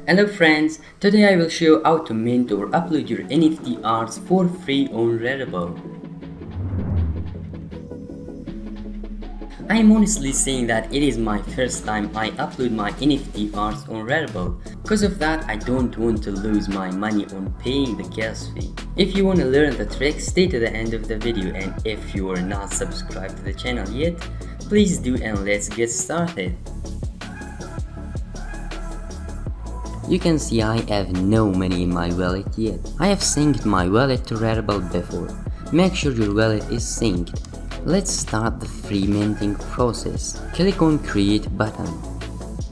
Hello friends, today I will show how to mint or upload your NFT arts for free on Rarible. I am honestly saying that it is my first time I upload my NFT arts on Rarible. Because of that, I don't want to lose my money on paying the gas fee. If you want to learn the trick, stay to the end of the video, and if you are not subscribed to the channel yet, please do, and let's get started. You can see I have no money in my wallet yet. I have synced my wallet to Rarible before. Make sure your wallet is synced. Let's start the free minting process. Click on Create button.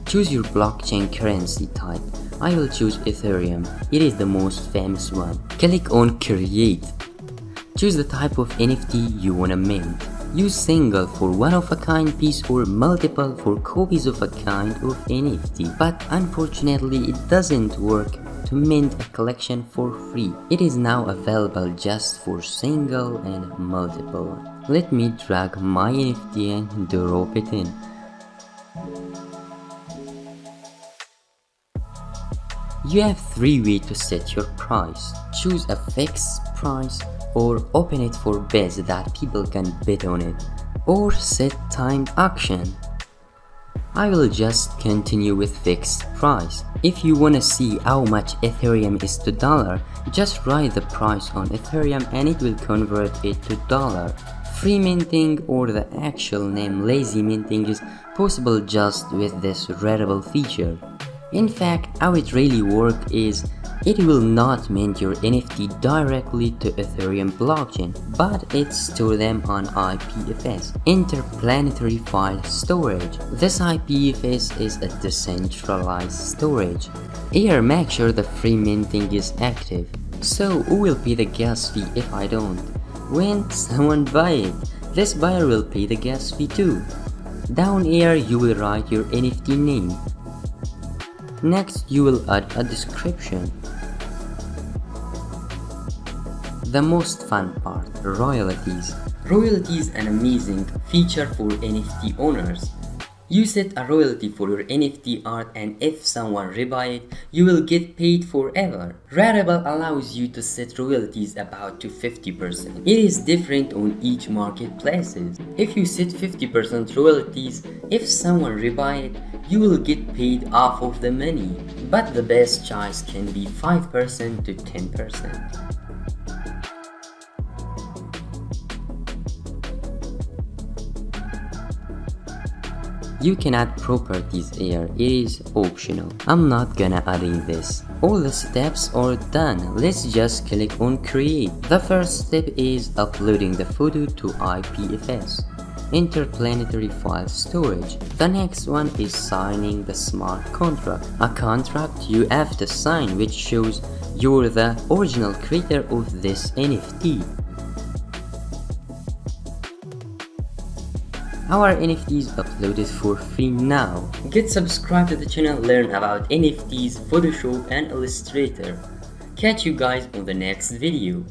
Choose your blockchain currency type. I will choose Ethereum. It is the most famous one. Click on Create. Choose the type of NFT you wanna mint. Use single for one-of-a-kind piece or multiple for copies of a kind of NFT. But unfortunately, it doesn't work to mint a collection for free. It is now available just for single and multiple. Let me drag my NFT and drop it in. You have 3 ways to set your price. Choose a fixed price, or open it for bids that people can bid on it, or set timed auction. I will just continue with fixed price. If you wanna see how much Ethereum is to dollar, just write the price on Ethereum and it will convert it to dollar. Free minting, or the actual name lazy minting, is possible just with this Rarible feature. In fact, how it really works is it will not mint your NFT directly to Ethereum blockchain, but it stores them on IPFS, interplanetary file storage. This IPFS is a decentralized storage. Here, make sure the free minting is active. So, who will pay the gas fee if I don't? When someone buys it, this buyer will pay the gas fee too. Down here, you will write your NFT name. Next, you will add a description. The most fun part, royalties. Royalties an amazing feature for NFT owners. You set a royalty for your NFT art, and if someone rebuy it, you will get paid forever. Rarible allows you to set royalties about to 50%. It is different on each marketplaces. If you set 50% royalties, if someone rebuy it, you will get paid half of the money. But the best choice can be 5% to 10%. You can add properties here, it is optional. I'm not gonna adding this. All the steps are done, let's just click on create. The first step is uploading the photo to IPFS, interplanetary file storage. The next one is signing the smart contract, a contract you have to sign which shows you're the original creator of this NFT. Our NFT is uploaded for free now. Get subscribed to the channel, learn about NFTs, Photoshop and Illustrator. Catch you guys on the next video.